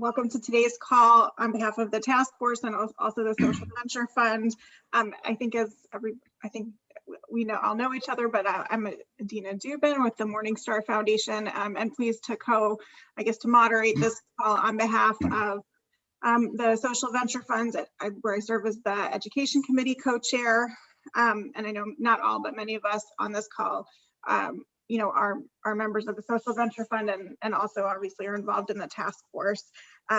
welcome to today's call on behalf of the task force and also the Social Venture Fund. I think we all know each other, but I'm Adina Dubin with the Morningstar Foundation, and pleased to moderate this call on behalf of the Social Venture Funds, where I serve as the Education Committee co-chair. And I know not all, but many of us on this call are members of the Social Venture Fund and also obviously are involved in the task force.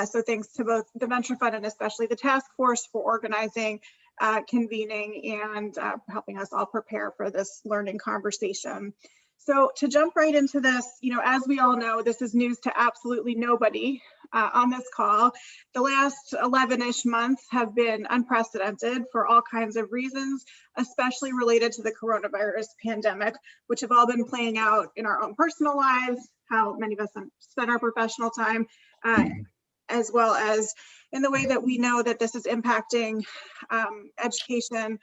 So thanks to both the Venture Fund and especially the task force for organizing, convening, and helping us all prepare for this learning conversation. So to jump right into this, as we all know, this is news to absolutely nobody on this call. The last 11-ish months have been unprecedented for all kinds of reasons, especially related to the coronavirus pandemic, which have all been playing out in our own personal lives, how many of us spend our professional time, as well as in the way that we know that this is impacting education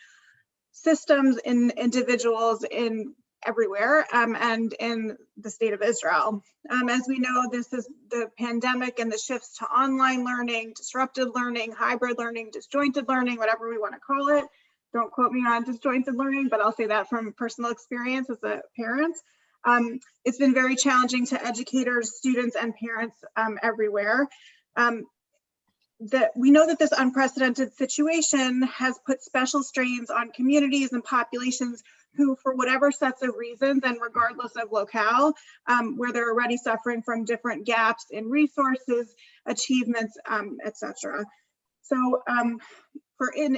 systems in individuals in everywhere and in the state of Israel. As we know, this is the pandemic and the shifts to online learning, disrupted learning, hybrid learning, disjointed learning, whatever we want to call it. Don't quote me on disjointed learning, but I'll say that from personal experience as a parent. It's been very challenging to educators, students, and parents everywhere. We know that this unprecedented situation has put special strains on communities and populations who, for whatever sets of reasons and regardless of locale, where they're already suffering from different gaps in resources, achievements, etc. So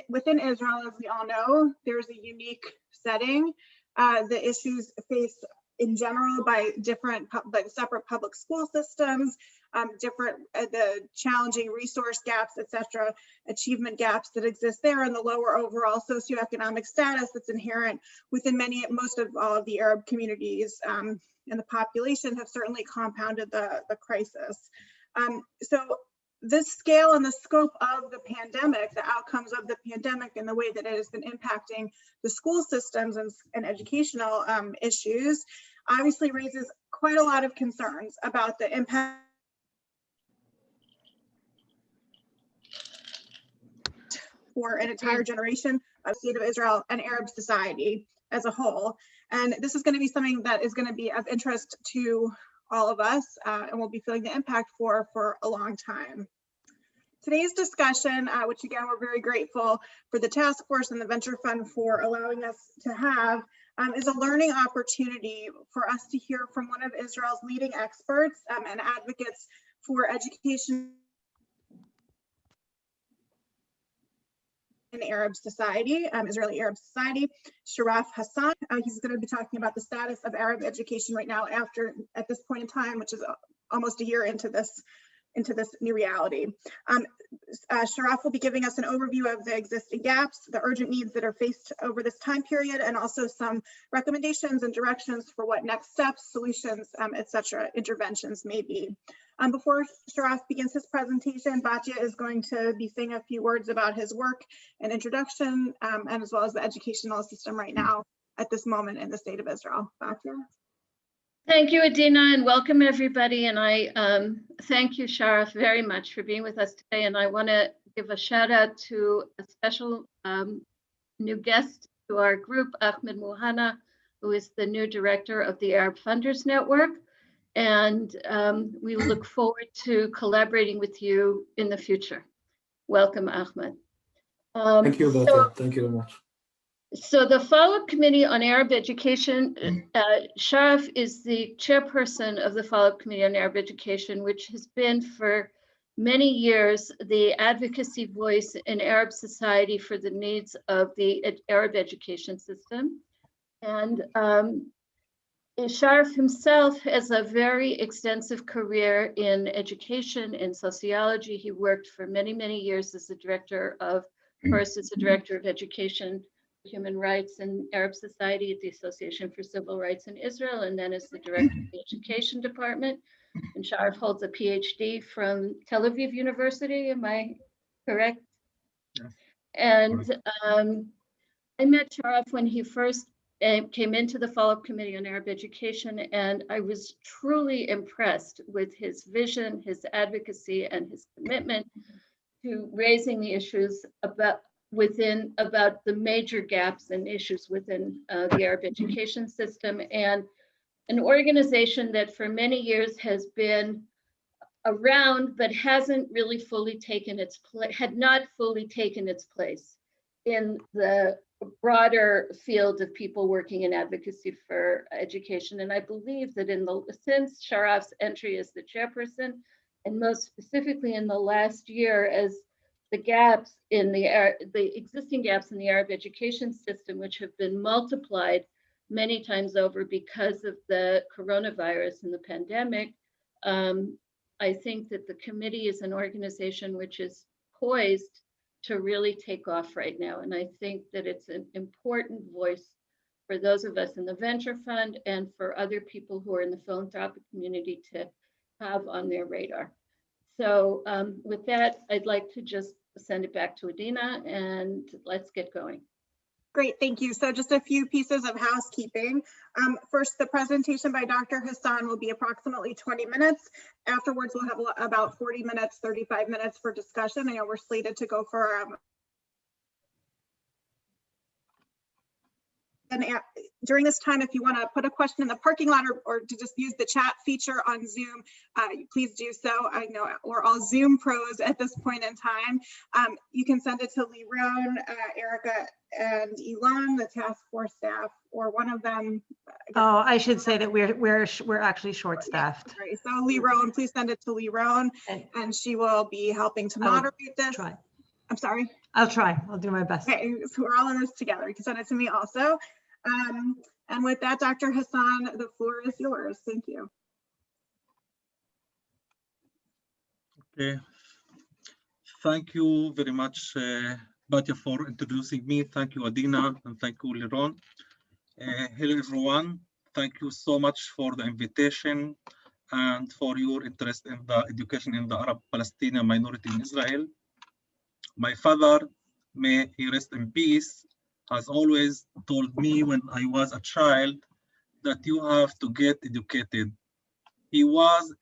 within Israel, as we all know, there's a unique setting. The issues faced in general by separate public school systems, the challenging resource gaps, etc., achievement gaps that exist there, and the lower overall socioeconomic status that's inherent within most of all of the Arab communities and the population have certainly compounded the crisis. So this scale and the scope of the pandemic, the outcomes of the pandemic and the way that it has been impacting the school systems and educational issues obviously raises quite a lot of concerns about the impact for an entire generation of the state of Israel and Arab society as a whole. And this is going to be something that is going to be of interest to all of us and we'll be feeling the impact for a long time. Today's discussion, which again, we're very grateful for the task force and the Venture Fund for allowing us to have, is a learning opportunity for us to hear from one of Israel's leading experts and advocates for education in Arab society, Israeli Arab society, Sharaf Hassan. He's going to be talking about the status of Arab education right now at this point in time, which is almost a year into this new reality. Sharaf will be giving us an overview of the existing gaps, the urgent needs that are faced over this time period, and also some recommendations and directions for what next steps, solutions, etc., interventions may be. Before Sharaf begins his presentation, Batya is going to be saying a few words about his work and introduction, and as well as the educational system right now at this moment in the state of Israel. Batya. Thank you, Adina, and welcome everybody. And I thank you, Sharaf, very much for being with us today. And I want to give a shout out to a special new guest to our group, Ahmed Muhanna, who is the new director of the Arab Funders Network. And we look forward to collaborating with you in the future. Welcome, Ahmed. Thank you, Batya. Thank you very much. So the Follow-up Committee on Arab Education, Sharaf is the chairperson of the Follow-up Committee on Arab Education, which has been for many years the advocacy voice in Arab society for the needs of the Arab education system. And Sharaf himself has a very extensive career in education, in sociology. He worked for many, many years as the director of, first as the director of education, human rights and Arab society at the Association for Civil Rights in Israel, and then as the director of the education department. And Sharaf holds a PhD from Tel Aviv University, am I correct? Yes. And I met Sharaf when he first came into the follow-up committee on Arab education, and I was truly impressed with his vision, his advocacy, and his commitment to raising the issues about the major gaps and issues within the Arab education system, and an organization that for many years has been around but hasn't really fully taken its place, had not fully taken its place in the broader field of people working in advocacy for education. And I believe that since Sharaf's entry as the chairperson, and most specifically in the last year, as the gaps in the existing gaps in the Arab education system, which have been multiplied many times over because of the coronavirus and the pandemic, I think that the committee is an organization which is poised to really take off right now. And I think that it's an important voice for those of us in the venture fund and for other people who are in the philanthropic community to have on their radar. So with that, I'd like to just send it back to Adina and let's get going. Great, thank you. So just a few pieces of housekeeping. First, the presentation by Dr. Hassan will be approximately 20 minutes. Afterwards, we'll have about 40 minutes, 35 minutes for discussion. I know we're slated to go for and during this time, if you want to put a question in the parking lot or to just use the chat feature on Zoom, please do so. I know we're all Zoom pros at this point in time. You can send it to Lee Roan, Erica, and Elon, the task force staff, or one of them. Oh, I should say that we're actually short-staffed. Yeah, so Lee Roan, please send it to Lee Roan, and she will be helping to moderate this. Try. I'm sorry. I'll try. I'll do my best. Okay, so we're all in this together. You can send it to me also. And with that, Dr. Hassan, the floor is yours. Thank you. Okay. Thank you very much, Batia, for introducing me. Thank you, Adina, and thank you, Liron. Hello, everyone. Thank you so much for the invitation and for your interest in the education in the Arab-Palestinian minority in Israel. My father, may he rest in peace, has always told me when I was a child that you have to get educated. He was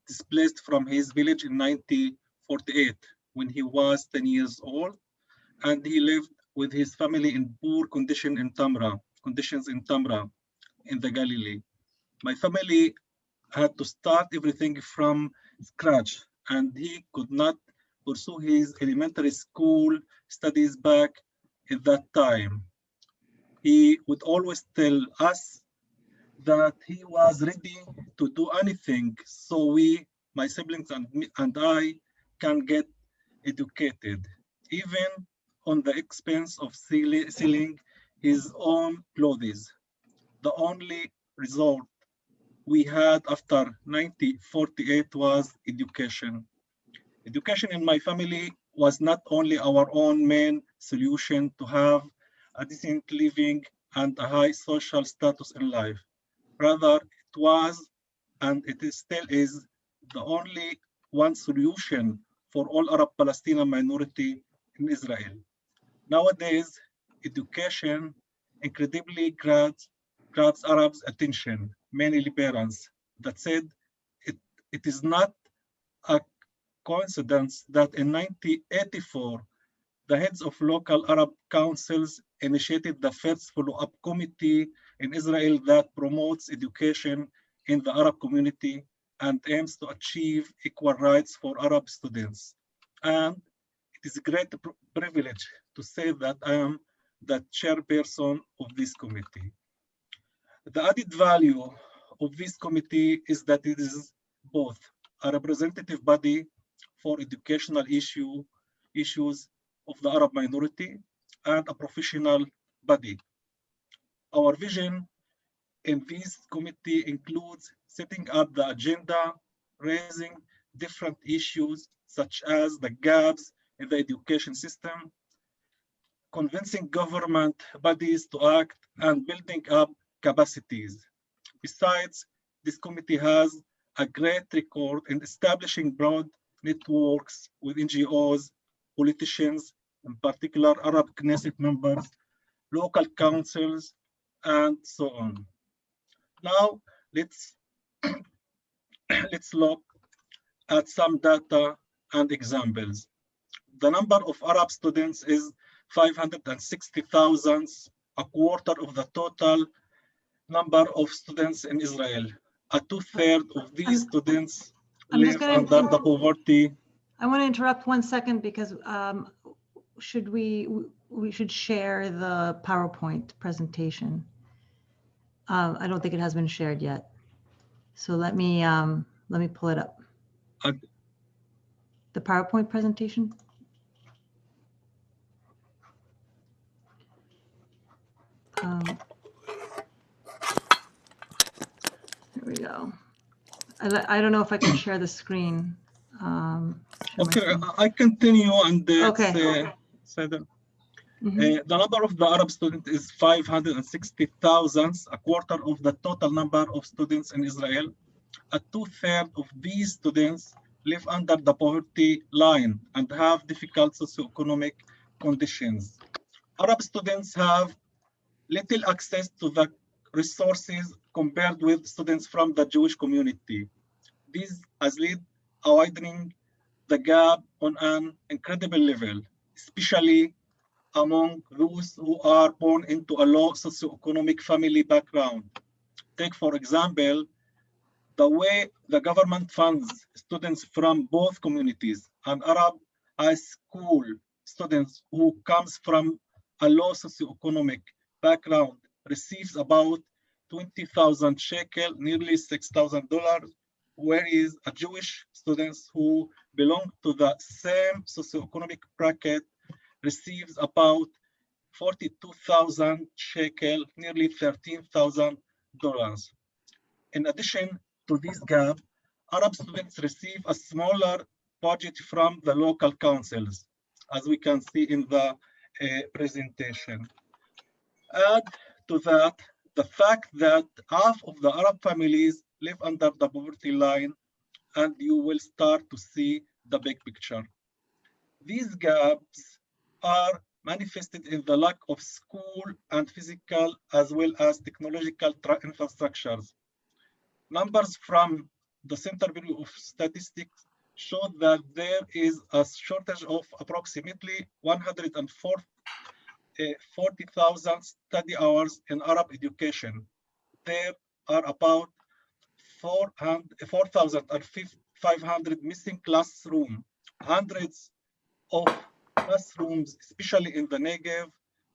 displaced from his village in 1948 when he was 10 years old, and he lived with his family in poor conditions in Tamra in the Galilee. My family had to start everything from scratch, and he could not pursue his elementary school studies back at that time. He would always tell us that he was ready to do anything so we, my siblings and I, can get educated, even on the expense of selling his own clothes. The only result we had after 1948 was education. Education in my family was not only our own main solution to have a decent living and a high social status in life. Rather, it was, and it still is, the only one solution for all Arab Palestinian minority in Israel. Nowadays, education incredibly grabs Arabs' attention, mainly parents, that said it is not a coincidence that in 1984, the heads of local Arab councils initiated the first follow-up committee in Israel that promotes education in the Arab community and aims to achieve equal rights for Arab students. And it is a great privilege to say that I am the chairperson of this committee. The added value of this committee is that it is both a representative body for educational issues of the Arab minority and a professional body. Our vision in this committee includes setting up the agenda, raising different issues such as the gaps in the education system, convincing government bodies to act, and building up capacities. Besides, this committee has a great record in establishing broad networks with NGOs, politicians, in particular Arab Knesset members, local councils, and so on. Now, let's look at some data and examples. The number of Arab students is 560,000, a quarter of the total number of students in Israel. A two-thirds of these students live under the poverty. I want to interrupt 1 second because we should share the PowerPoint presentation. I don't think it has been shared yet. So let me pull it up. The PowerPoint presentation. There we go. I don't know if I can share the screen. Okay, I continue and say that. The number of the Arab students is 560,000, a quarter of the total number of students in Israel. A two-thirds of these students live under the poverty line and have difficult socioeconomic conditions. Arab students have little access to the resources compared with students from the Jewish community. This has led to widening the gap on an incredible level, especially among those who are born into a low socioeconomic family background. Take, for example, the way the government funds students from both communities. An Arab high school student who comes from a low socioeconomic background receives about 20,000 shekel, nearly $6,000, whereas a Jewish students who belong to the same socioeconomic bracket receives about 42,000 shekel, nearly $13,000. In addition to this gap, Arab students receive a smaller budget from the local councils, as we can see in the presentation. Add to that the fact that half of the Arab families live under the poverty line, and you will start to see the big picture. These gaps are manifested in the lack of school and physical as well as technological infrastructures. Numbers from the Center Bureau of Statistics show that there is a shortage of approximately 140,000 study hours in Arab education. There are about 4,500 missing classrooms. Hundreds of classrooms, especially in the Negev,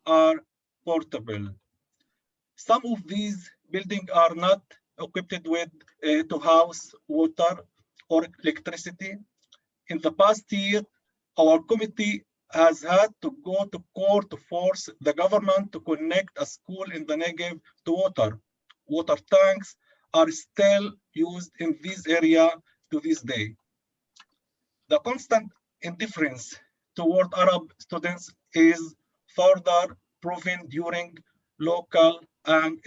are portable. Some of these buildings are not equipped with to house water or electricity. In the past year, our committee has had to go to court to force the government to connect a school in the Negev to water. Water tanks are still used in this area to this day. The constant indifference toward Arab students is further proven during local and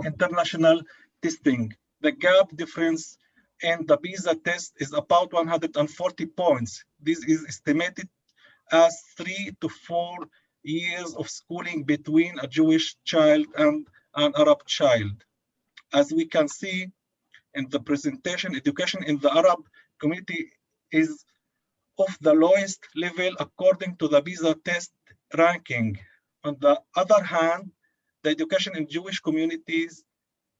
international testing. The gap difference in the PISA test is about 140 points. This is estimated as 3 to 4 years of schooling between a Jewish child and an Arab child. As we can see in the presentation, education in the Arab community is of the lowest level according to the PISA test ranking. On the other hand, the education in Jewish communities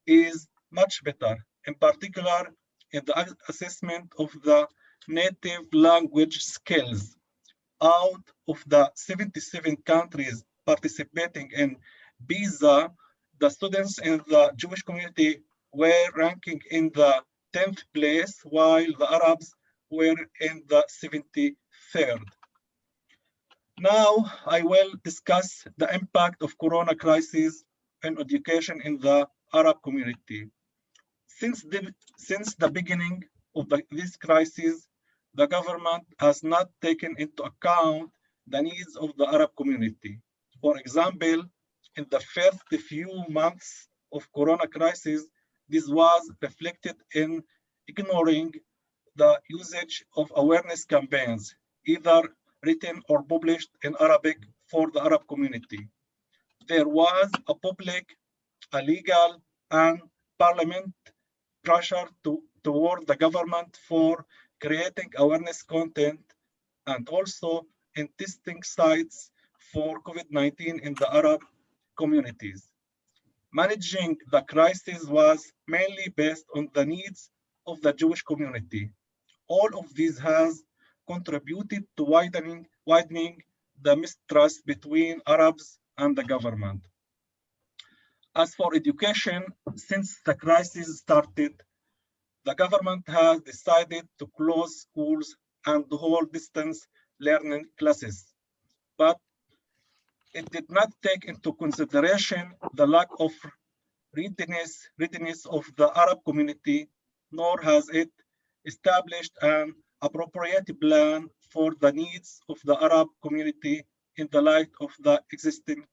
is much better, in particular in the assessment of the native language skills. Out of the 77 countries participating in PISA, the students in the Jewish community were ranking in the 10th place, while the Arabs were in the 73rd. Now, I will discuss the impact of Corona crisis on education in the Arab community. Since the beginning of this crisis, the government has not taken into account the needs of the Arab community. For example, in the first few months of Corona crisis, this was reflected in ignoring the usage of awareness campaigns, either written or published in Arabic for the Arab community. there was a public, a legal, and parliament pressure toward the government for creating awareness content and also in testing sites for COVID-19 in the Arab communities. Managing the crisis was mainly based on the needs of the Jewish community. All of this has contributed to widening the mistrust between Arabs and the government. As for education, since the crisis started, the government has decided to close schools and hold distance learning classes, but it did not take into consideration the lack of readiness of the Arab community, nor has it established an appropriate plan for the needs of the Arab community in the light of the existing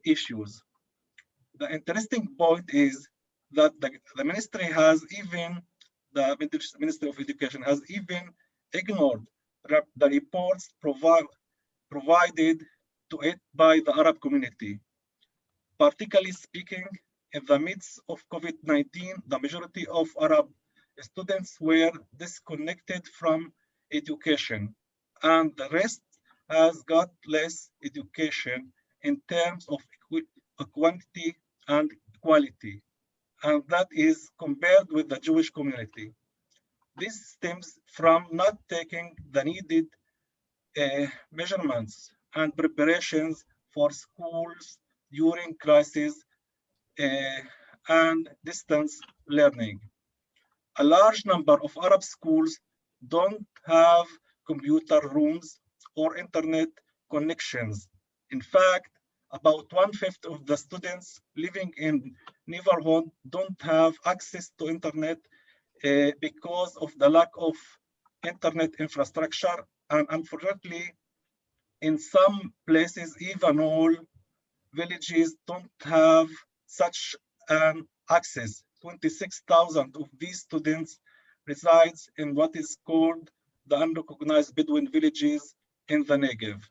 issues. The interesting point is that the Ministry of Education has even ignored the reports provided to it by the Arab community. Particularly speaking, in the midst of COVID-19, the majority of Arab students were disconnected from education, and the rest has got less education in terms of quantity and quality, and that is compared with the Jewish community. This stems from not taking the needed measurements and preparations for schools during crisis and distance learning. A large number of Arab schools don't have computer rooms or internet connections. In fact, about 1/5 of the students living in neighborhood don't have access to internet because of the lack of internet infrastructure. And unfortunately, in some places, even all villages don't have such an access. 26,000 of these students resides in what is called the unrecognized Bedouin villages in the Negev,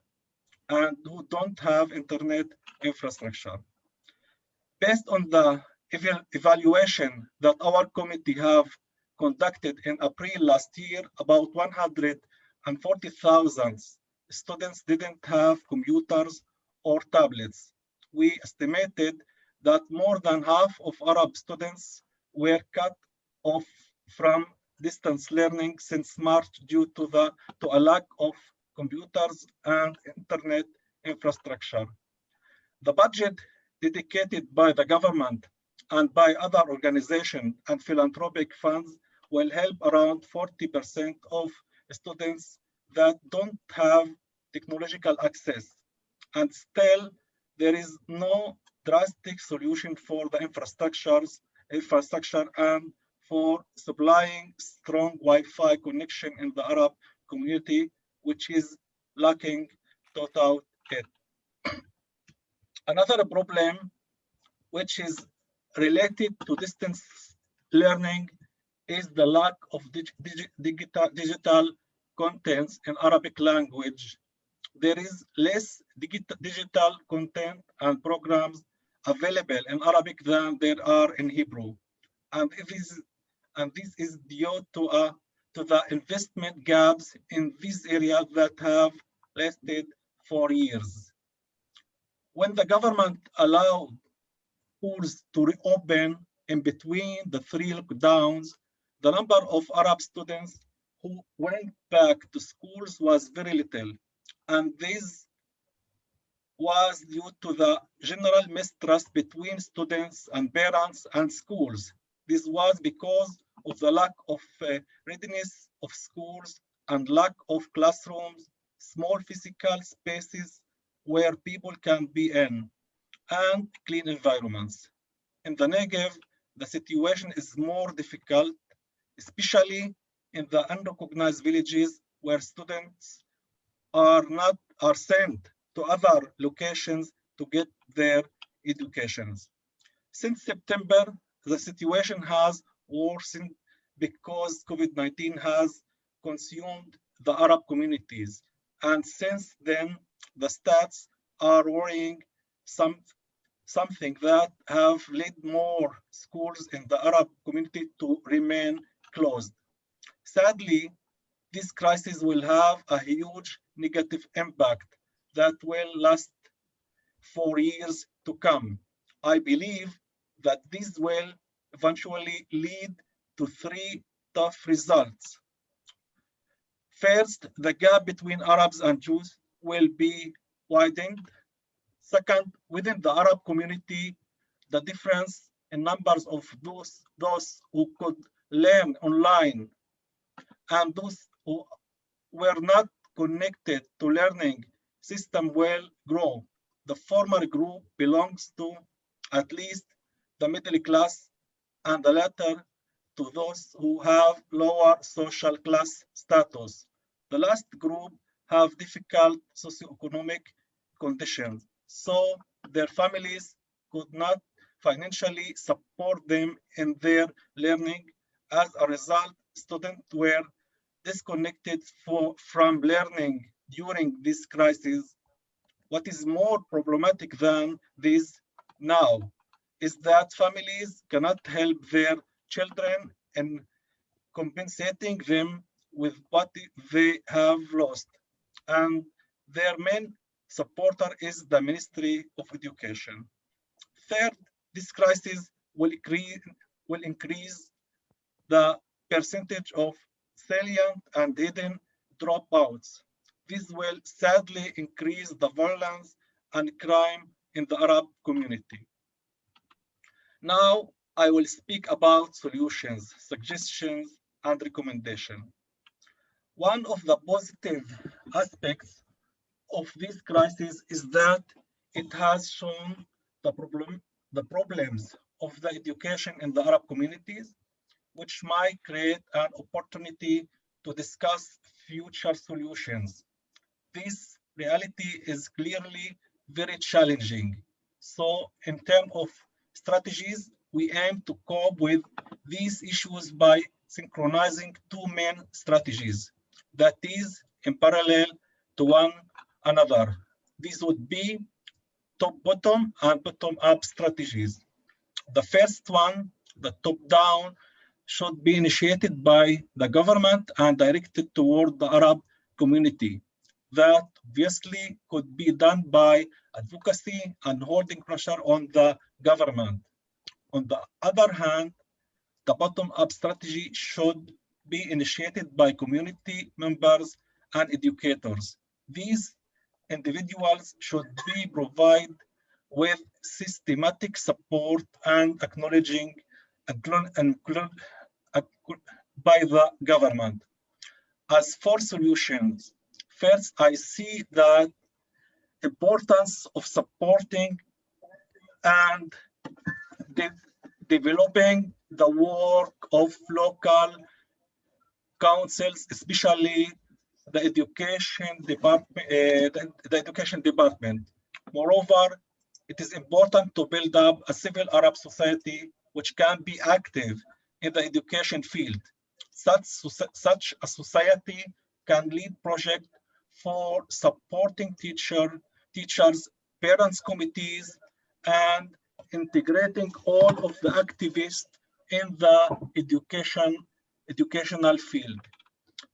and who don't have internet infrastructure. Based on the evaluation that our committee have conducted in April last year, about 140,000 students didn't have computers or tablets. We estimated that more than half of Arab students were cut off from distance learning since March due to a lack of computers and internet infrastructure. The budget dedicated by the government and by other organizations and philanthropic funds will help around 40% of students that don't have technological access. And still, there is no drastic solution for the infrastructure and for supplying strong Wi-Fi connection in the Arab community, which is lacking without it. Another problem, which is related to distance learning, is the lack of digital contents in Arabic language. There is less digital content and programs available in Arabic than there are in Hebrew. And this is due to the investment gaps in this area that have lasted for years. When the government allowed schools to reopen in between the 3 lockdowns, the number of Arab students who went back to schools was very little. And this was due to the general mistrust between students and parents and schools. This was because of the lack of readiness of schools and lack of classrooms, small physical spaces where people can be in, and clean environments. In the Negev, the situation is more difficult, especially in the unrecognized villages where students are sent to other locations to get their educations. Since September, the situation has worsened because COVID-19 has consumed the Arab communities. And since then, the stats are worrying something that have led more schools in the Arab community to remain closed. Sadly, this crisis will have a huge negative impact that will last for years to come. I believe that this will eventually lead to three tough results. First, the gap between Arabs and Jews will be widened. Second, within the Arab community, the difference in numbers of those who could learn online and those who were not connected to learning system will grow. The former group belongs to at least the middle class, and the latter to those who have lower social class status. The last group have difficult socio-economic conditions, so their families could not financially support them in their learning. As a result, students were disconnected from learning during this crisis. What is more problematic than this now is that families cannot help their children in compensating them with what they have lost. And their main supporter is the Ministry of Education. Third, this crisis will increase the percentage of salient and hidden dropouts. This will sadly increase the violence and crime in the Arab community. Now, I will speak about solutions, suggestions, and recommendations. One of the positive aspects of this crisis is that it has shown the problems of the education in the Arab communities, which might create an opportunity to discuss future solutions. This reality is clearly very challenging. So in terms of strategies, we aim to cope with these issues by synchronizing two main strategies, that is in parallel to one another. These would be top-bottom and bottom-up strategies. The first one, the top-down, should be initiated by the government and directed toward the Arab community. That obviously could be done by advocacy and holding pressure on the government. On the other hand, the bottom-up strategy should be initiated by community members and educators. These individuals should be provided with systematic support and acknowledging by the government. As for solutions, first, I see the importance of supporting and developing the work of local councils, especially the education department. Moreover, it is important to build up a civil Arab society which can be active in the education field. Such a society can lead projects for supporting teachers, parents committees, and integrating all of the activists in the educational field.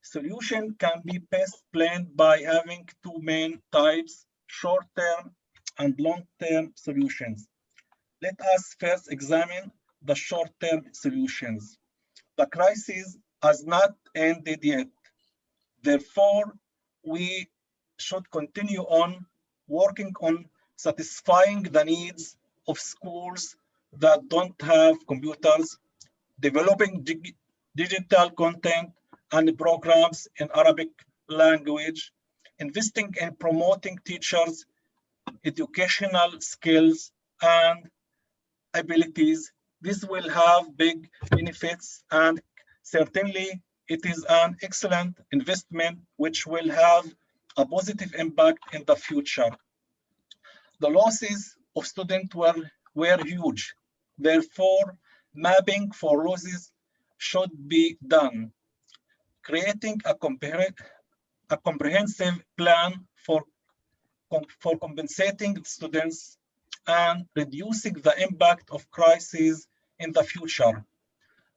Solution can be best planned by having two main types, short-term and long-term solutions. Let us first examine the short-term solutions. The crisis has not ended yet. Therefore, we should continue on working on satisfying the needs of schools that don't have computers, developing digital content and programs in Arabic language, investing in promoting teachers' educational skills and abilities. This will have big benefits, and certainly it is an excellent investment which will have a positive impact in the future. The losses of students were huge. Therefore, mapping for losses should be done. Creating a comprehensive plan for compensating students and reducing the impact of crises in the future,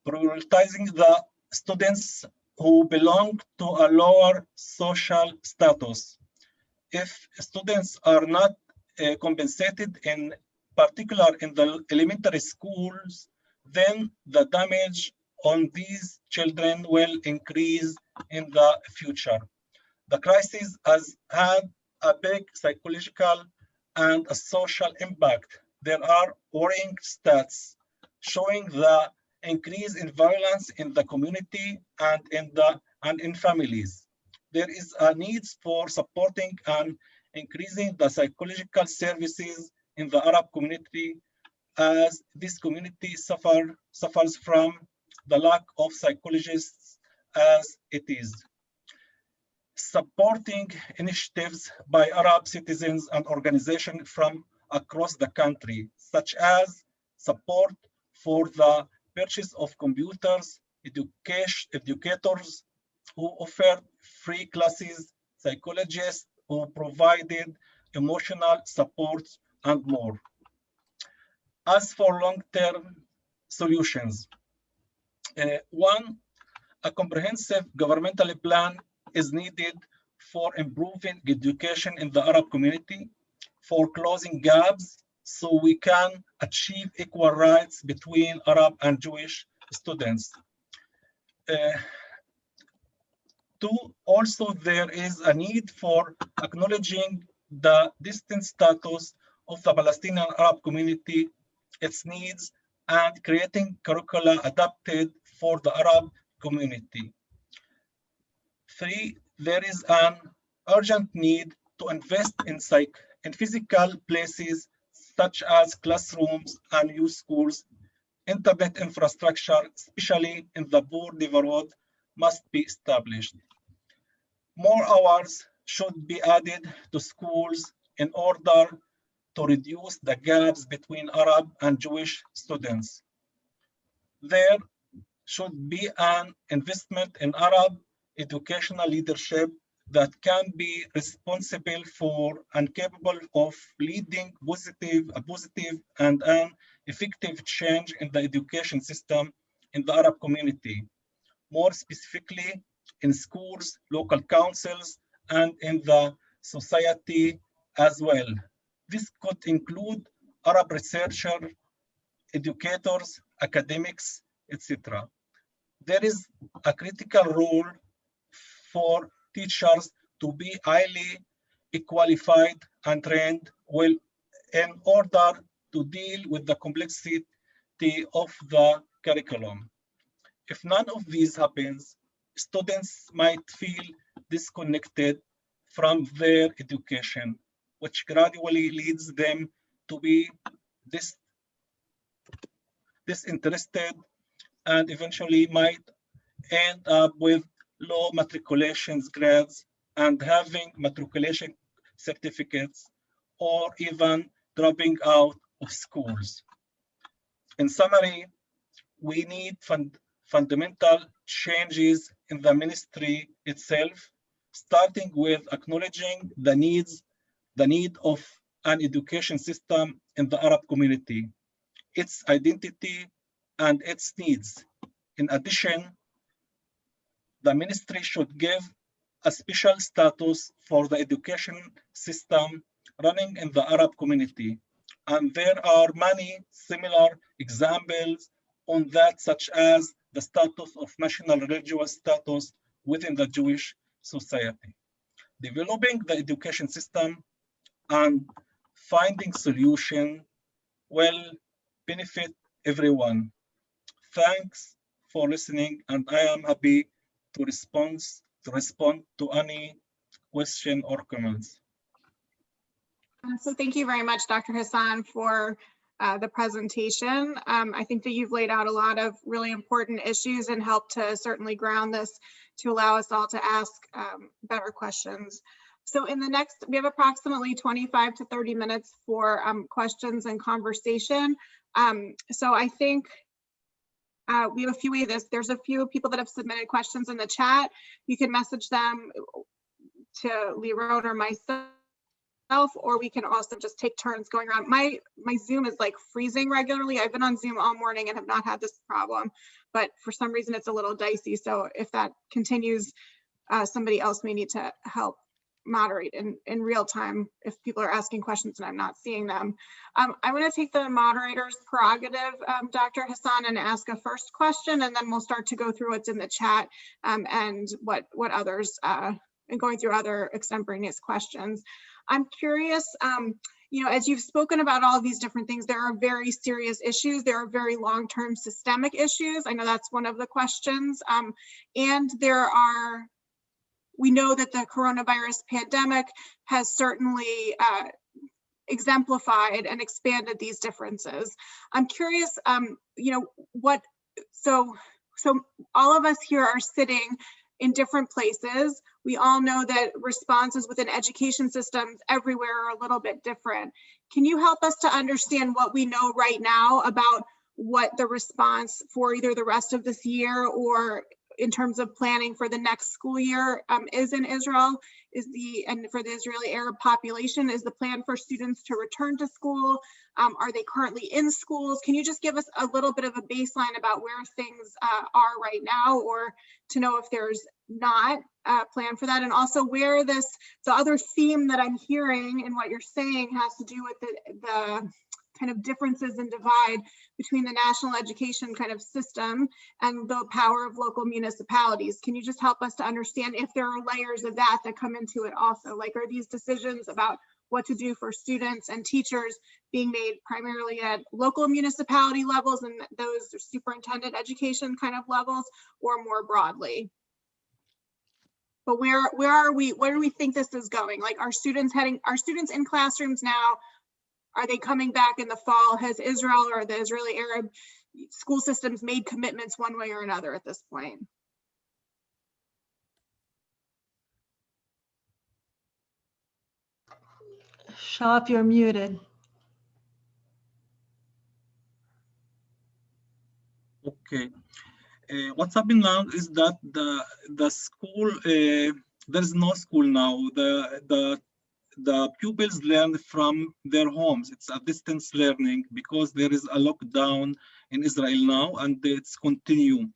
prioritizing the students who belong to a lower social status. If students are not compensated, in particular in the elementary schools, then the damage on these children will increase in the future. The crisis has had a big psychological and a social impact. There are worrying stats showing the increase in violence in the community and in families. There is a need for supporting and increasing the psychological services in the Arab community, as this community suffers from the lack of psychologists as it is. Supporting initiatives by Arab citizens and organizations from across the country, such as support for the purchase of computers, educators who offered free classes, psychologists who provided emotional support, and more. As for long-term solutions, one, a comprehensive governmental plan is needed for improving education in the Arab community, for closing gaps so we can achieve equal rights between Arab and Jewish students. Two, also there is a need for acknowledging the distinct status of the Palestinian Arab community, its needs, and creating curricula adapted for the Arab community. Three, there is an urgent need to invest in physical places such as classrooms and youth schools. Internet infrastructure, especially in the poor neighborhood, must be established. More hours should be added to schools in order to reduce the gaps between Arab and Jewish students. There should be an investment in Arab educational leadership that can be responsible for and capable of leading a positive and an effective change in the education system in the Arab community, more specifically in schools, local councils, and in the society as well. This could include Arab researchers, educators, academics, etc. There is a critical role for teachers to be highly qualified and trained well in order to deal with the complexity of the curriculum. If none of these happens, students might feel disconnected from their education, which gradually leads them to be disinterested and eventually might end up with low matriculation grades and having matriculation certificates or even dropping out of schools. In summary, we need fundamental changes in the ministry itself, starting with acknowledging the need of an education system in the Arab community, its identity and its needs. In addition, the ministry should give a special status for the education system running in the Arab community. And there are many similar examples on that, such as the status of national religious status within the Jewish society. Developing the education system and finding solution will benefit everyone. Thanks for listening, and I am happy to respond to any question or comments. So thank you very much, Dr. Hassan, for the presentation. I think that you've laid out a lot of really important issues and helped to certainly ground this to allow us all to ask better questions. So in the next, we have approximately 25 to 30 minutes for questions and conversation. So I think we have a few ways. There's a few people that have submitted questions in the chat. You can message them to Liron or myself, myself, or we can also just take turns going around. My Zoom is like freezing regularly. I've been on Zoom all morning and have not had this problem, but for some reason it's a little dicey. So if that continues, somebody else may need to help moderate in real time if people are asking questions and I'm not seeing them. I'm going to take the moderator's prerogative, Dr. Hassan, and ask a first question, and then we'll start to go through what's in the chat and what others, and going through other extemporaneous questions. I'm curious, you know, as you've spoken about all of these different things, there are very serious issues. There are very long-term systemic issues. I know that's one of the questions. And we know that the coronavirus pandemic has certainly exemplified and expanded these differences. I'm curious, you know, so all of us here are sitting in different places. We all know that responses within education systems everywhere are a little bit different. Can you help us to understand what we know right now about what the response for either the rest of this year or in terms of planning for the next school year is in Israel? And for the Israeli Arab population, is the plan for students to return to school? Are they currently in schools? Can you just give us a little bit of a baseline about where things are right now, or to know if there's not a plan for that? And also where the other theme that I'm hearing in what you're saying has to do with the kind of differences and divide between the national education kind of system and the power of local municipalities. Can you just help us to understand if there are layers of that come into it also? Like, are these decisions about what to do for students and teachers being made primarily at local municipality levels and those superintendent education kind of levels, or more broadly? But where are we? Where do we think this is going? Like, are students in classrooms now? Are they coming back in the fall? Has Israel or the Israeli Arab school systems made commitments one way or another at this point? Sharaf, you're muted. Okay. What's happening now is that the school, there is no school now. The pupils learn from their homes. It's a distance learning because there is a lockdown in Israel now, and it's continue.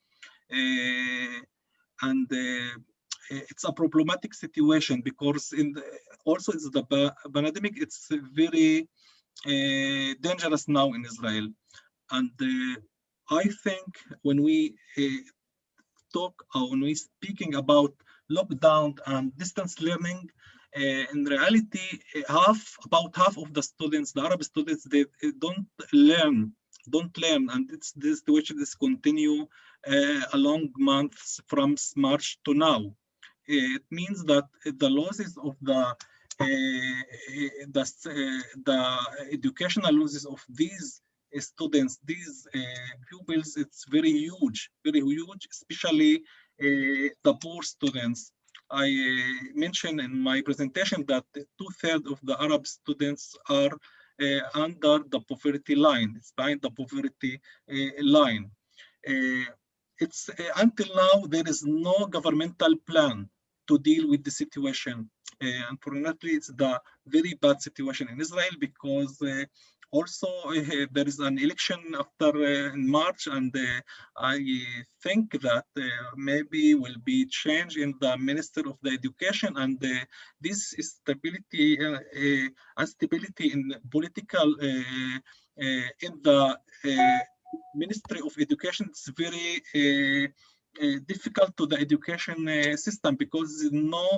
It's a problematic situation because also it's the pandemic. It's very dangerous now in Israel, and I think when we when we speaking about lockdown and distance learning, in reality, about half of the students, the Arab students, they don't learn, and this situation is continue along months from March to now. It means that the losses of the educational losses of these students, these pupils, it's very huge, especially the poor students. I mentioned in my presentation that 2/3 of the Arab students are under the poverty line. It's behind the poverty line. It's until now there is no governmental plan to deal with the situation. Unfortunately, it's the very bad situation in Israel because also there is an election after in March, and I think that maybe will be change in the Minister of the Education, and this instability in political in the Ministry of Education is very difficult to the education system because there's no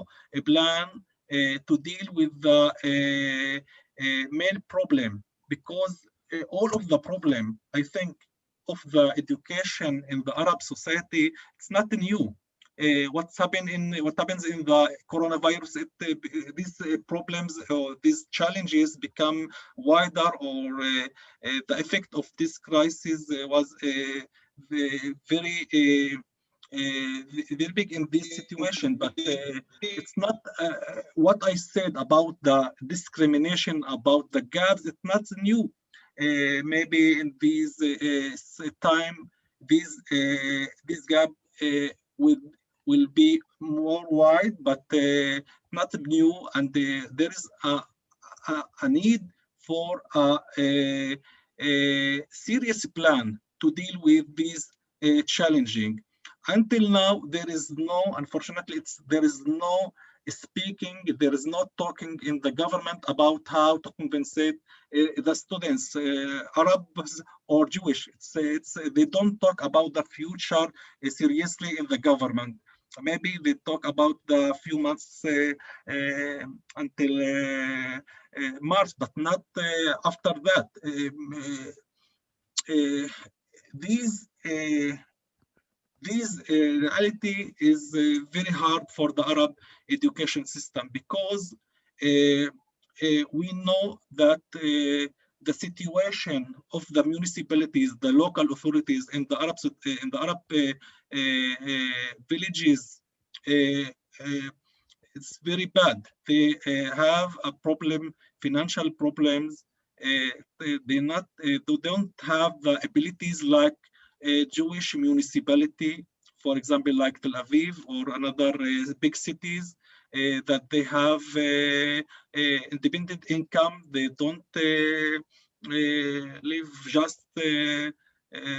plan to deal with the main problem. Because all of the problem, I think, of the education in the Arab society, it's not new. What happens in the coronavirus, these problems or these challenges become wider, or the effect of this crisis was very big in this situation. But it's not what I said about the discrimination, about the gaps. It's not new. Maybe in these time, this gap will be more wide, but not new. And there is a need for a serious plan to deal with these challenging. Until now, there is no, unfortunately, there is no speaking, there is no talking in the government about how to compensate the students, Arabs or Jewish. They don't talk about the future seriously in the government. Maybe they talk about the few months until March, but not after that. This reality is very hard for the Arab education system because we know that the situation of the municipalities, the local authorities in the Arab villages, it's very bad. They have a problem, financial problems. They don't have the abilities like Jewish municipality, for example, like Tel Aviv or another big cities, that they have independent income. They don't live just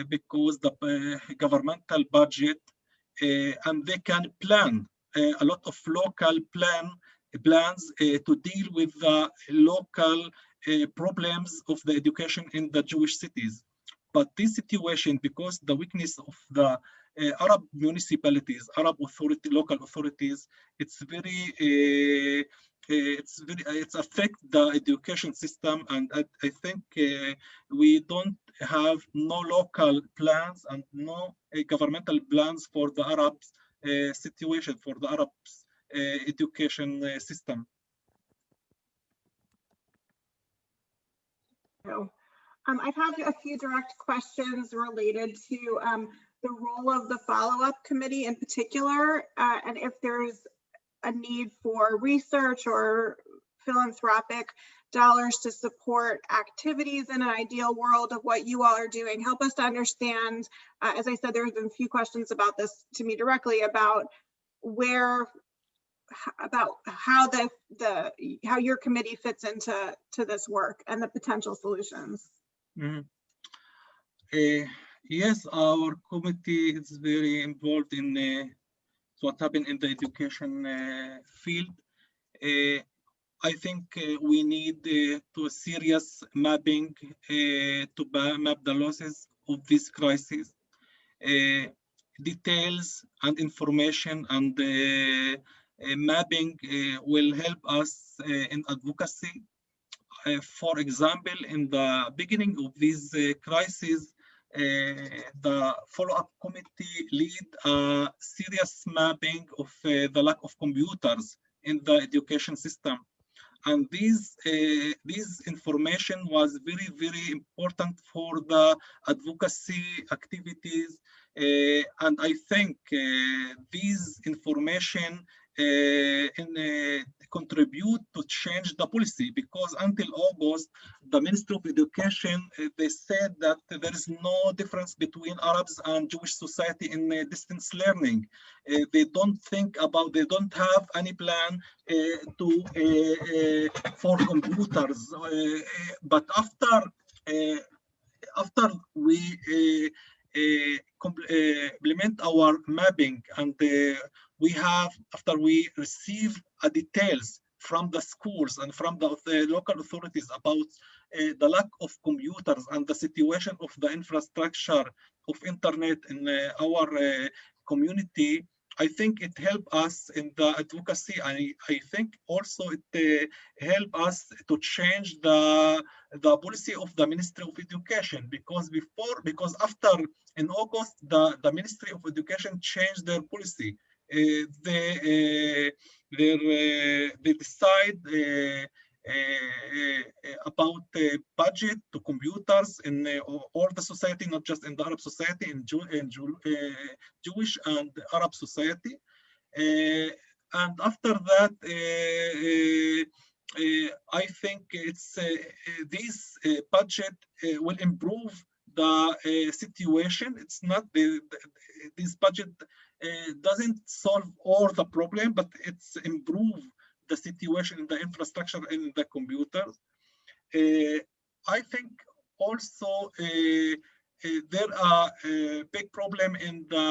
because the governmental budget, and they can plan a lot of local plans to deal with the local problems of the education in the Jewish cities. But this situation, because the weakness of the Arab municipalities, local authorities, it's affect the education system, and I think we don't have no local plans and no governmental plans for the Arabs situation, for the Arabs education system. I've had a few direct questions related to the role of the follow-up committee in particular, and if there's a need for research or philanthropic dollars to support activities in an ideal world of what you all are doing. Help us to understand, as I said, there's been a few questions about this to me directly about how your committee fits into this work and the potential solutions. Mm-hmm. Yes, our committee is very involved in what happened in the education field. I think we need to serious mapping to map the losses of this crisis. Details and information and mapping will help us in advocacy. For example, in the beginning of this crisis, the follow-up committee lead a serious mapping of the lack of computers in the education system. And this information was very, very important for the advocacy activities. And I think this information contribute to change the policy, because until August, the Ministry of Education, they said that there is no difference between Arabs and Jewish society in distance learning. They don't have any plan for computers. But after we implement our mapping, and after we receive details from the schools and from the local authorities about the lack of computers and the situation of the infrastructure of internet in our community, I think it helped us in the advocacy. I think also it helped us to change the policy of the Ministry of Education, because after in August, the Ministry of Education changed their policy. They decide about the budget to computers in all the society, not just in the Arab society, in Jewish and Arab society. And after that, I think it's this budget will improve the situation. It's not this budget doesn't solve all the problem, but it's improve the situation in the infrastructure and the computers. I think also there are a big problem in the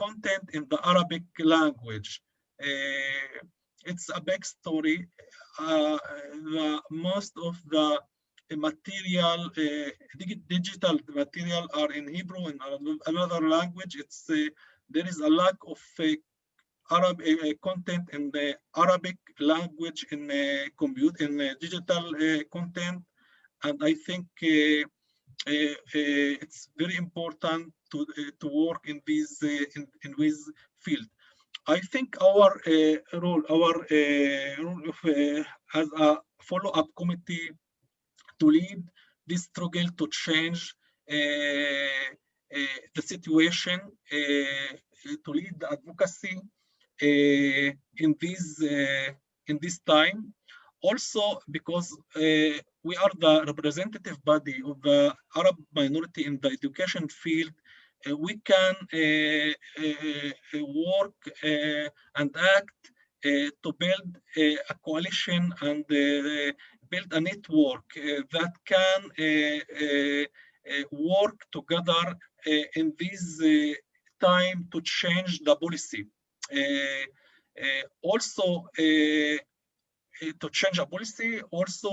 content in the Arabic language. It's a big story. Most of the material, digital material are in Hebrew and another language. There is a lack of Arab content in the Arabic language in digital content, and I think it's very important to work in this field. I think our role as a follow-up committee to lead this struggle to change the situation, to lead the advocacy in this time. Also, because we are the representative body of the Arab minority in the education field, we can work and act to build a coalition and build a network that can work together in this time to change the policy. Also, to change a policy, also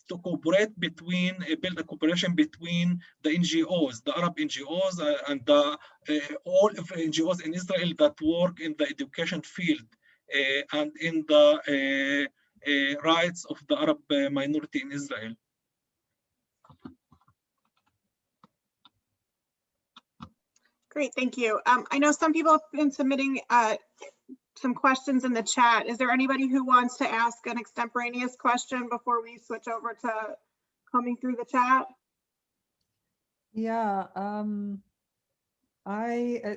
to cooperate between, build a cooperation between the NGOs, the Arab NGOs, and all of the NGOs in Israel that work in the education field and in the rights of the Arab minority in Israel. Great, thank you. I know some people have been submitting some questions in the chat. Is there anybody who wants to ask an extemporaneous question before we switch over to coming through the chat? Yeah,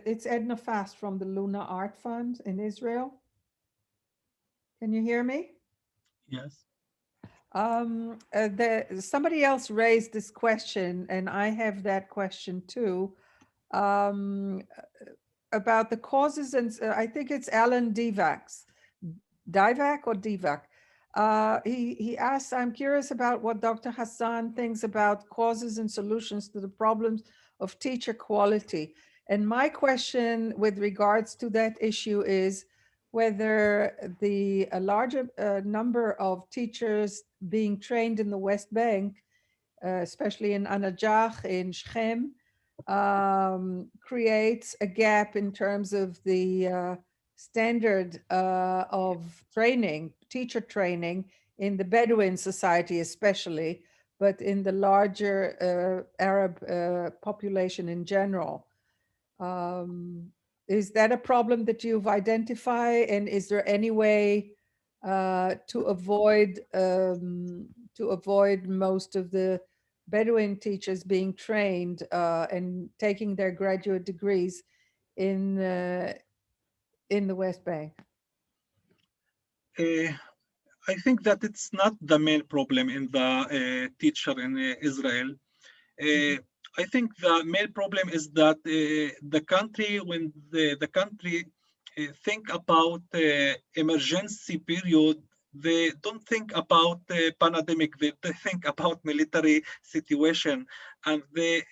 it's Edna Fast from the Luna Art Fund in Israel. Can you hear me? Yes. Somebody else raised this question, and I have that question too, about the causes, and I think it's Alan Divac or Divac. He asks, I'm curious about what Dr. Hassan thinks about causes and solutions to the problems of teacher quality. And my question with regards to that issue is whether the larger number of teachers being trained in the West Bank, especially in Anajach, in Shechem, creates a gap in terms of the standard of training, teacher training in the Bedouin society especially, but in the larger Arab population in general. Is that a problem that you've identified, and is there any way to avoid most of the Bedouin teachers being trained and taking their graduate degrees in the West Bank? I think that it's not the main problem in the teacher in Israel. I think the main problem is that the country, when the country think about emergency period, they don't think about pandemic, they think about military situation, and they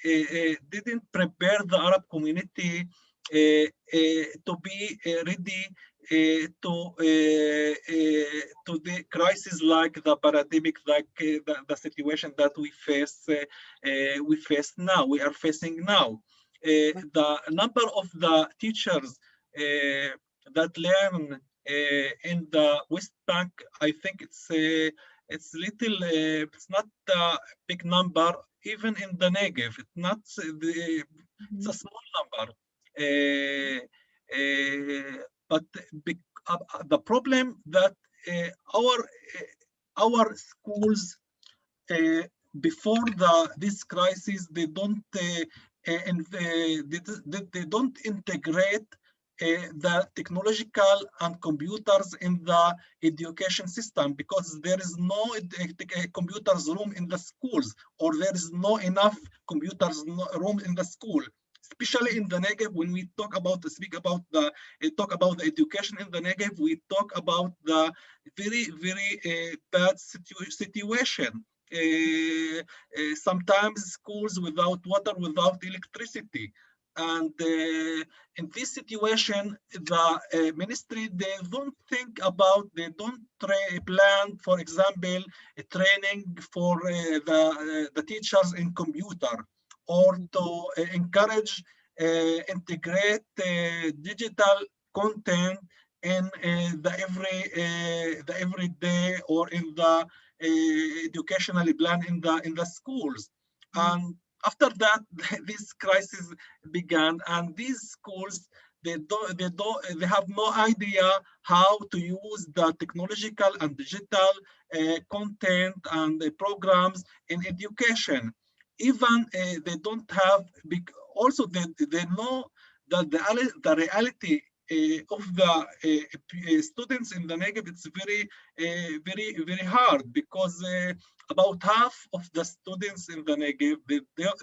didn't prepare the Arab community to be ready to the crisis like the pandemic, like the situation that we are facing now. The number of the teachers that learn in the West Bank, I think it's little, it's not a big number. Even in the Negev, it's not it's a small number. But the problem that our schools before this crisis, they don't integrate the technological and computers in the education system, because there is no computers room in the schools, or there is no enough computers room in the school. especially in the Negev. When we talk about the education in the Negev, we talk about the very bad situation. Sometimes schools without water, without electricity. And in this situation, the ministry, they don't plan, for example, a training for the teachers in computer, or to encourage integrate digital content in the everyday or in the educational plan in the schools. And after that, this crisis began, and these schools, they have no idea how to use the technological and digital content and programs in education. Even they don't have also they know that the reality of the students in the Negev, it's very hard, because about half of the students in the Negev,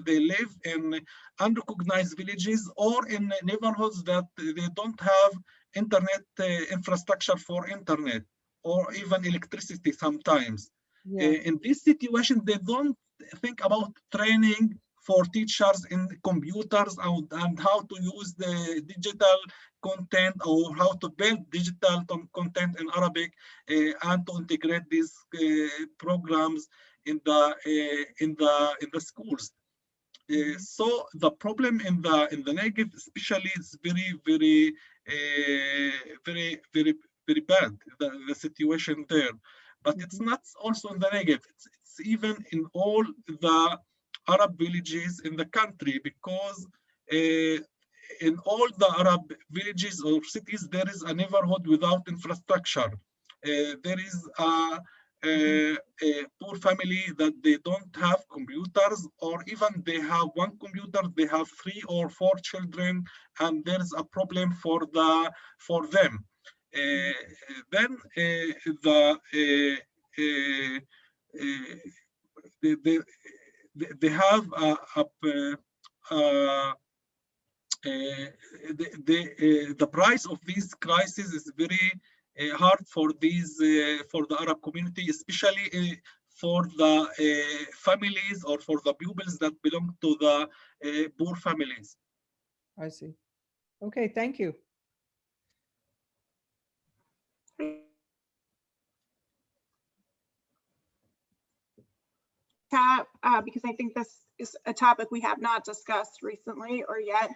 they live in unrecognized villages or in neighborhoods that they don't have internet infrastructure for internet or even electricity sometimes. In this situation, they don't think about training for teachers in computers and how to use the digital content, or how to build digital content in Arabic and to integrate these programs in the schools. So the problem in the Negev especially is very bad, the situation there. But it's not also in the Negev, it's even in all the Arab villages in the country, because in all the Arab villages or cities, there is a neighborhood without infrastructure. There is a poor family that they don't have computers, or even they have one computer, they have 3 or 4 children, and there's a problem for them. Then they have the price of these crises is very hard for the Arab community, especially for the families or for the pupils that belong to the poor families. I see. Okay, thank you. Because I think this is a topic we have not discussed recently or yet.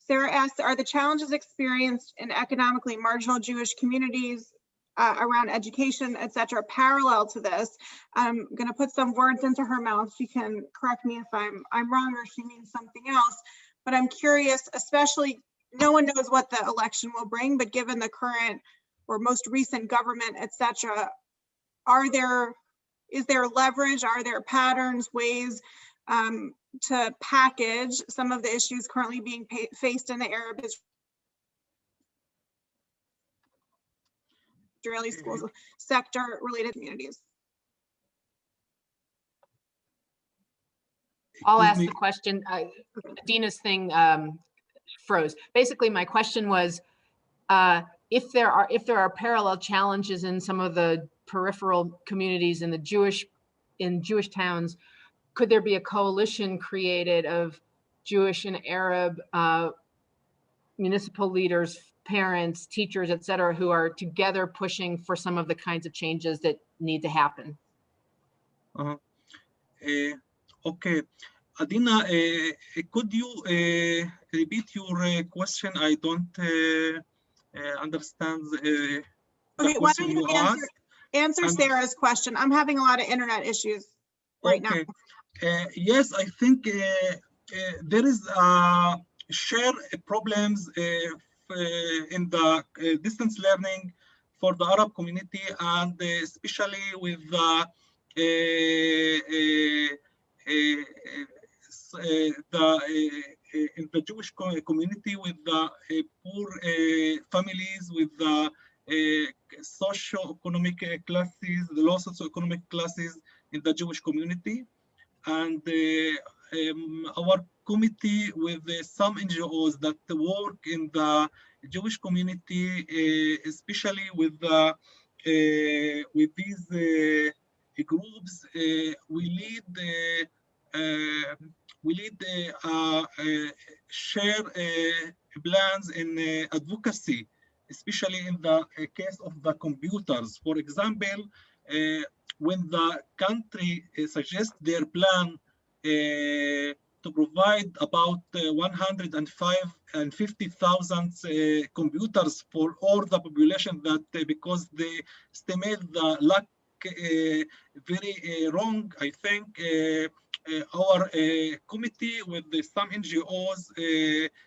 Sarah asks, are the challenges experienced in economically marginal Jewish communities around education, et cetera, parallel to this? I'm going to put some words into her mouth. She can correct me if I'm wrong or she means something else. But I'm curious, especially, no one knows what the election will bring, but given the current or most recent government, et cetera, is there leverage? Are there patterns, ways to package some of the issues currently being faced in the Arab Israeli schools sector related communities? I'll ask the question. Adina's thing froze. Basically, my question was, if there are parallel challenges in some of the peripheral communities in Jewish towns, could there be a coalition created of Jewish and Arab municipal leaders, parents, teachers, et cetera, who are together pushing for some of the kinds of changes that need to happen? Okay. Adina, could you repeat your question? I don't understand the question you asked. Answer Sarah's question. I'm having a lot of internet issues right now. Yes, I think there is shared problems in the distance learning for the Arab community, and especially with in the Jewish community, with the poor families, with the socio-economic classes, the low socio-economic classes in the Jewish community. And our committee with some NGOs that work in the Jewish community, especially with these groups. We lead share plans in advocacy, especially in the case of the computers. For example, when the country suggests their plan to provide about 150,000 computers for all the population, that because they estimate the luck very wrong, I think our committee with some NGOs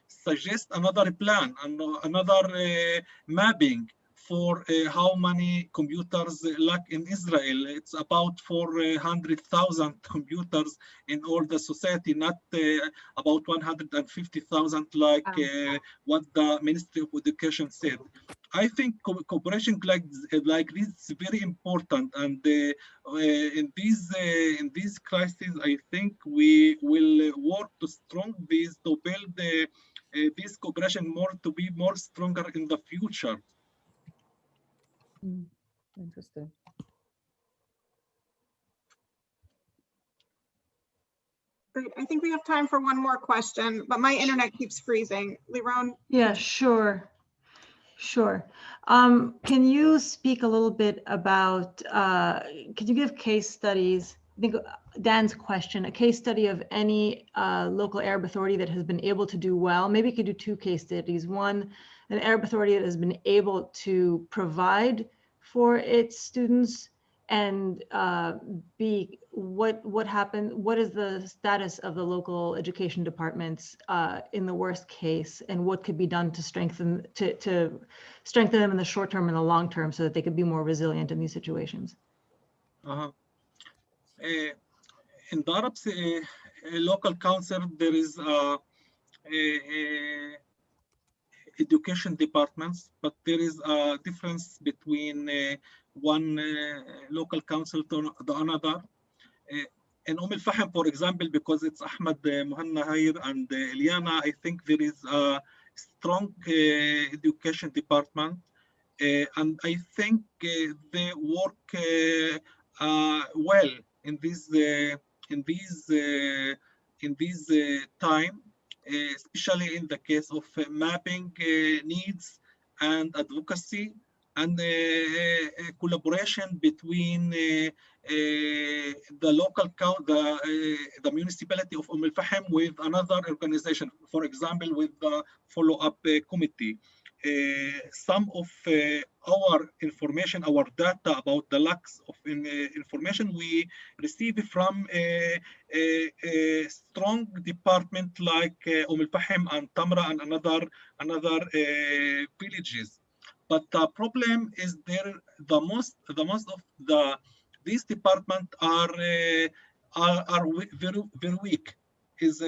suggest another plan and another mapping for how many computers lack in Israel. It's about 400,000 computers in all the society, not about 150,000 like what the Ministry of Education said. I think cooperation like this is very important, and in these crises, I think we will work to strong this, to build this cooperation more, to be more stronger in the future. Interesting. Great. I think we have time for one more question, but my internet keeps freezing. Liron? Yeah, sure. Sure. Can you speak a little bit about, could you give case studies? I think Dan's question, a case study of any local Arab authority that has been able to do well. Maybe you could do two case studies. One, an Arab authority that has been able to provide for its students, and B, what happened, what is the status of the local education departments in the worst case, and what could be done to strengthen them in the short term and the long term so that they could be more resilient in these situations? In the Arab local council, there is education departments, but there is a difference between one local council to the another. In Al-Fahim, for example, because it's Ahmed Muhanna Hayr and Eliana, I think there is a strong education department, and I think they work well in this time, especially in the case of mapping needs and advocacy, and collaboration between the local the municipality of Al-Fahim with another organization, for example, with the follow-up committee. Some of our information, our data about the lacks of information we receive from a strong department like Al-Fahim and Tamra and another villages. But the problem is there, the most of these departments are very weak. Is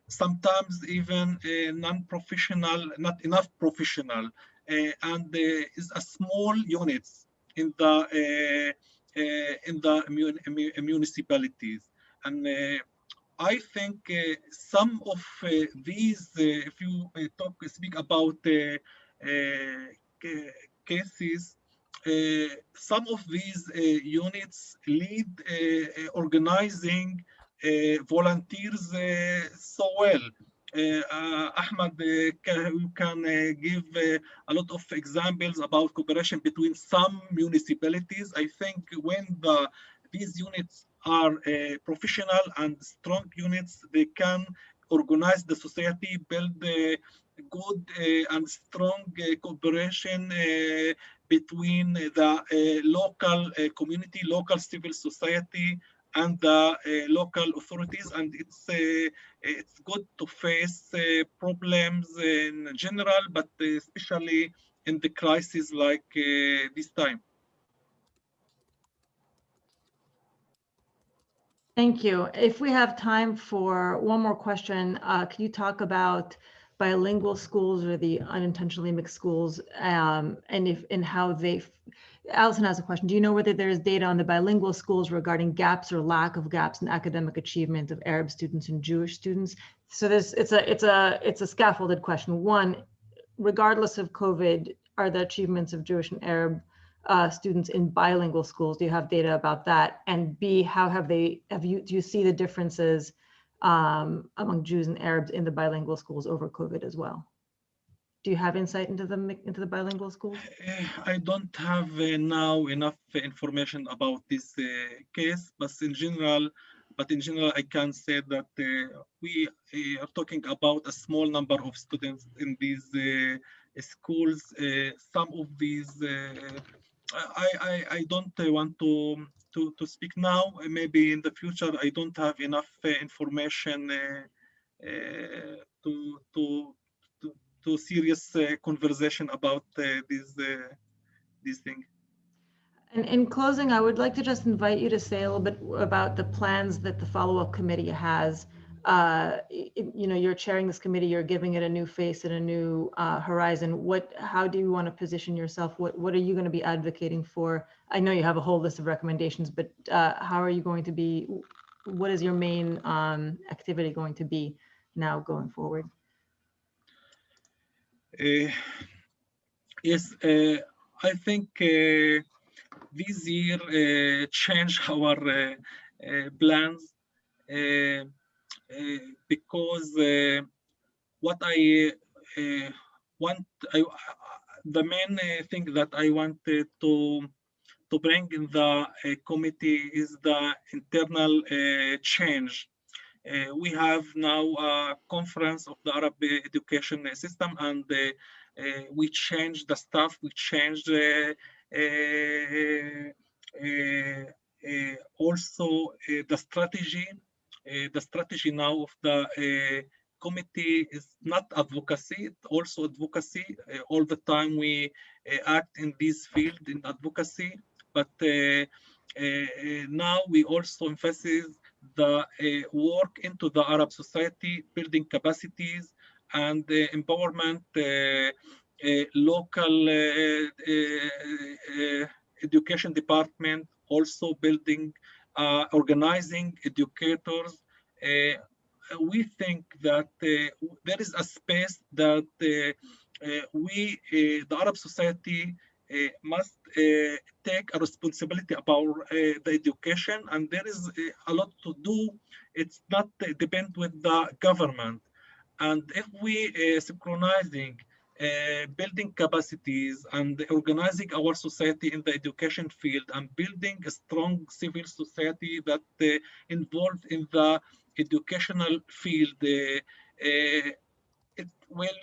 sometimes even non-professional, not enough professional, and is a small units in the municipalities. And I think some of these, if you speak about cases, some of these units lead organizing volunteers so well. Ahmed can give a lot of examples about cooperation between some municipalities. I think when these units are professional and strong units, they can organize the society, build good and strong cooperation between the local community, local civil society, and the local authorities. And it's good to face problems in general, but especially in the crisis like this time. Thank you. If we have time for one more question, can you talk about bilingual schools or the unintentionally mixed schools, and how they, Allison has a question. Do you know whether there is data on the bilingual schools regarding gaps or lack of gaps in academic achievement of Arab students and Jewish students? So it's a scaffolded question. One, regardless of COVID, are the achievements of Jewish and Arab students in bilingual schools? Do you have data about that? And B, do you see the differences among Jews and Arabs in the bilingual schools over COVID as well? Do you have insight into the bilingual schools? I don't have now enough information about this case, but in general, I can say that we are talking about a small number of students in these schools. Some of these, I don't want to speak now. Maybe in the future, I don't have enough information to serious conversation about these things. And in closing, I would like to just invite you to say a little bit about the plans that the follow-up committee has. You're chairing this committee, you're giving it a new face and a new horizon. How do you want to position yourself? What are you going to be advocating for? I know you have a whole list of recommendations, but how are you going to be, what is your main activity going to be now going forward? Yes, I think this year changed our plans because what I want, the main thing that I wanted to bring in the committee is the internal change. We have now a conference of the Arab education system, and we changed the staff, we changed also the strategy. The strategy now of the committee is not advocacy, it's also advocacy. All the time we act in this field in advocacy, but now we also emphasize the work into the Arab society, building capacities and empowerment, local education department, also building, organizing educators. We think that there is a space that the Arab society must take a responsibility about the education, and there is a lot to do. It's not depend with the government. And if we synchronizing building capacities and organizing our society in the education field and building a strong civil society that involved in the educational field, it will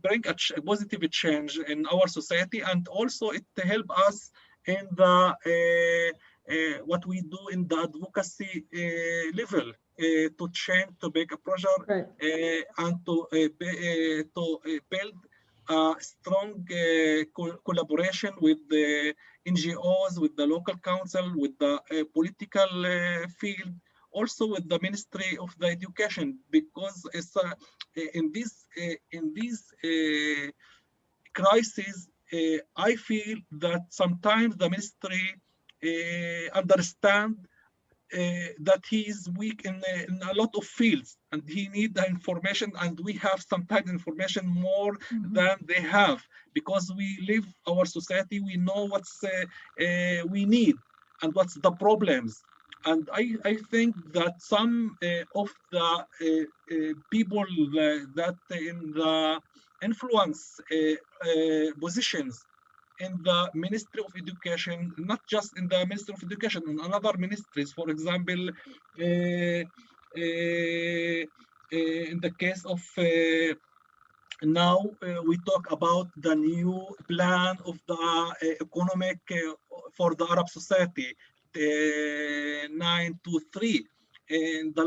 bring a positive change in our society, and also it help us in the what we do in the advocacy level to change, to make a pressure, right, and to build a strong collaboration with the NGOs, with the local council, with the political field, also with the Ministry of the Education, because it's in this crisis, I feel that sometimes the ministry understand that he is weak in a lot of fields, and he needs the information, and we have sometimes information more than they have, because we live our society, we know what's we need and what's the problems. And I think that some of the people that in the influence positions in the Ministry of Education, not just in the Ministry of Education, in other ministries, for example, in the case of now we talk about the new plan of the economic for the Arab society, 923. In the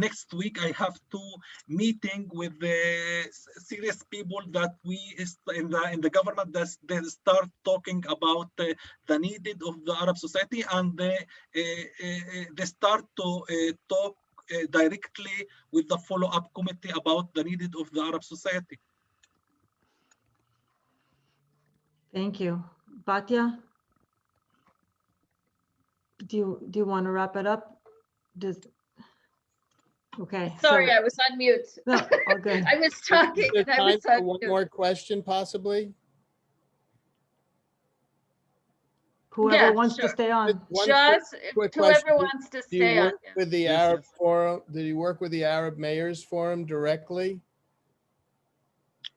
next week, I have to meeting with the serious people that we in the government that they start talking about the needed of the Arab society, and they start to talk directly with the follow-up committee about the needed of the Arab society. Thank you. Batya? Do you want to wrap it up? Okay. Sorry, so- I was on mute. No, all good. I was talking Is there and I time was for on one mute. more question, possibly? Whoever Yeah, wants to sure. stay on. One Just quick whoever question. wants to Do you stay on. work with the Yes, Arab yes. Forum? Do you work with the Arab Mayors Forum directly?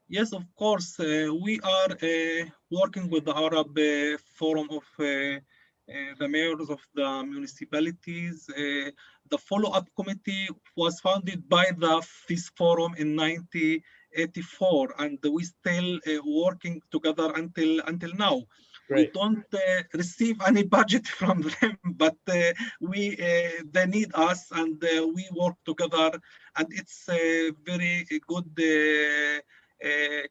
Yes, of course. We are working with the Arab Forum of the mayors of the municipalities. The follow-up committee was founded by this forum in 1984, and we still working together until now. We Great. don't receive any budget from them, but they need us, and we work together, and it's a very good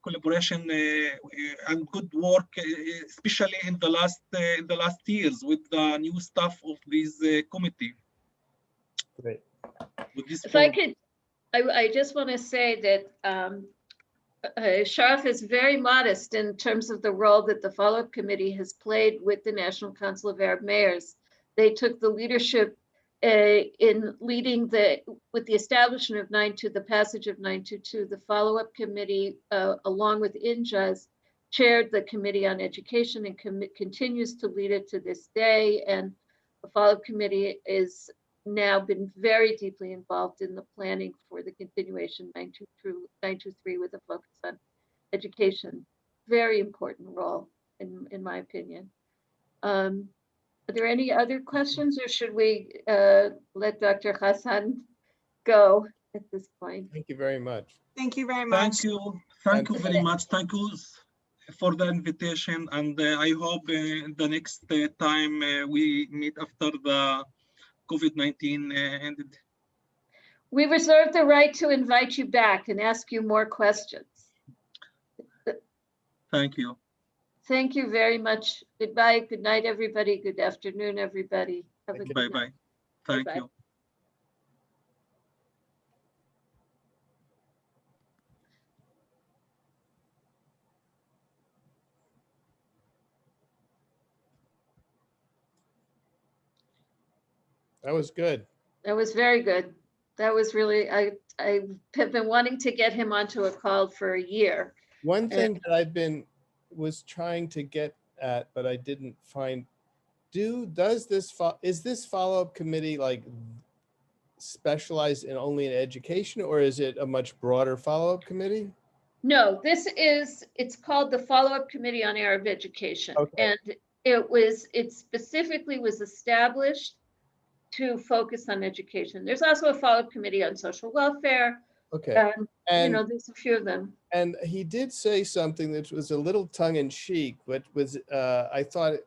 collaboration and good work, especially in the last years with the new staff of this committee. Great. With this If I forum. could, I just want to say that Sharaf is very modest in terms of the role that the follow-up committee has played with the National Council of Arab Mayors. They took the leadership in leading with the establishment of 922, the passage of 922, the follow-up committee, along with INJAS, chaired the Committee on Education and continues to lead it to this day. And the follow-up committee is now been very deeply involved in the planning for the continuation 923 with a focus on education. Very important role, in my opinion. Are there any other questions, or should we let Dr. Hassan go at this point? Thank you very much. Thank you very much. Thank you very much. Thank you for the invitation, and I hope the next time we meet after the COVID-19 ended. We reserve the right to invite you back and ask you more questions. Thank you. Thank you very much. Goodbye. Good night, everybody. Good afternoon, everybody. Have a good night. Bye-bye. Thank Bye-bye. you. That was good. That was very good. That was really, I have been wanting to get him onto a call for a year. One thing that was trying to get at, but I didn't find, is this follow-up committee like specialized in only in education, or is it a much broader follow-up committee? No, it's called the Follow-up Committee on Arab Education. Okay. And it specifically was established to focus on education. There's also a follow-up committee on social welfare. Okay. And there's a few of them. And he did say something that was a little tongue-in-cheek, but was I thought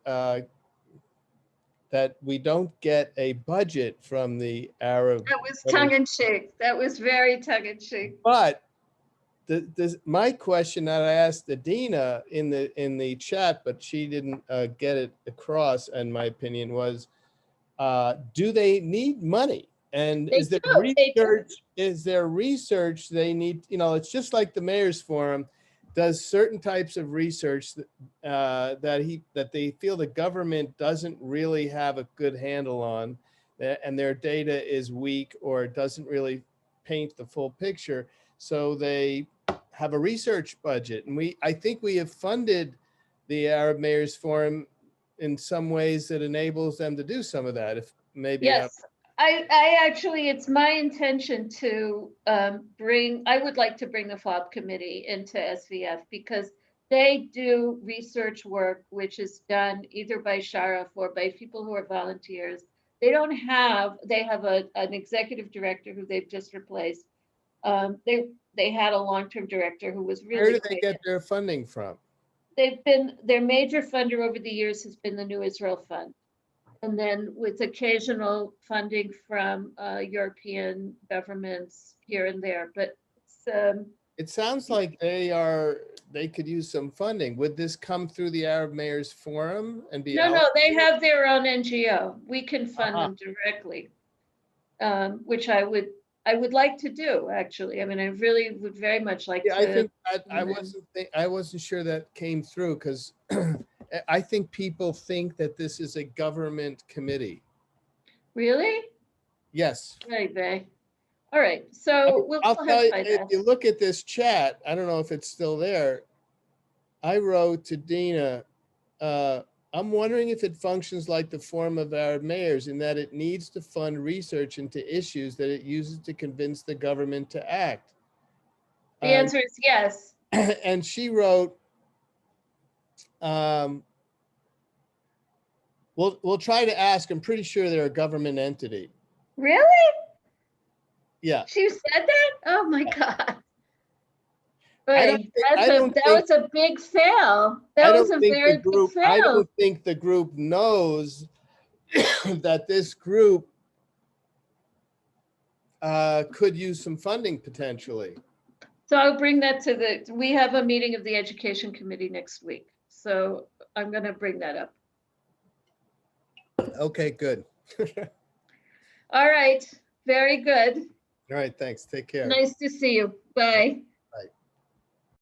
that we don't get a budget from the Arab. That was tongue-in-cheek. That was very tongue-in-cheek. But my question that I asked Adina in the chat, but she didn't get it across, in my opinion, was, do they need money? And is there research they need? You know, it's just like the Mayor's Forum does certain types of research that they feel the government doesn't really have a good handle on, and their data is weak or doesn't really paint the full picture. So they have a research budget, and I think we have funded the Arab Mayors Forum in some ways that enables them to do some of that. If maybe. Yes, I actually, it's my intention to I would like to bring the FOB committee into SVF, because they do research work which is done either by Sharaf or by people who are volunteers. They have an executive director who they've just replaced. They had a long-term director who was really. Where do they get their funding from? Their major funder over the years has been the New Israel Fund. And then with occasional funding from European governments here and there, but it sounds like they could use some funding. Would this come through the Arab Mayors Forum and be? No, they have their own NGO. We can fund them directly, which I would like to do, actually. I mean, I really would very much like to. I think I wasn't sure that came through, because I think people think that this is a government committee. Really? Yes. Right, Bay. All right, so we'll I'll tell you, clarify if that. you look at this chat, I don't know if it's still there. I wrote to Dina, I'm wondering if it functions like the Forum of Arab Mayors in that it needs to fund research into issues that it uses to convince the government to act. The answer is yes. And she wrote, we'll try to ask. I'm pretty sure they're a government entity. Really? Yeah. She said that? Oh my God. I Wait, don't that think- was a big fail. That was a very big I fail. don't think the group knows that this group could use some funding potentially. So I'll bring that to we have a meeting of the Education Committee next week. So I'm going to bring that up. Okay, good. All right. Very good. All right, thanks. Take care. Nice to see you. Bye.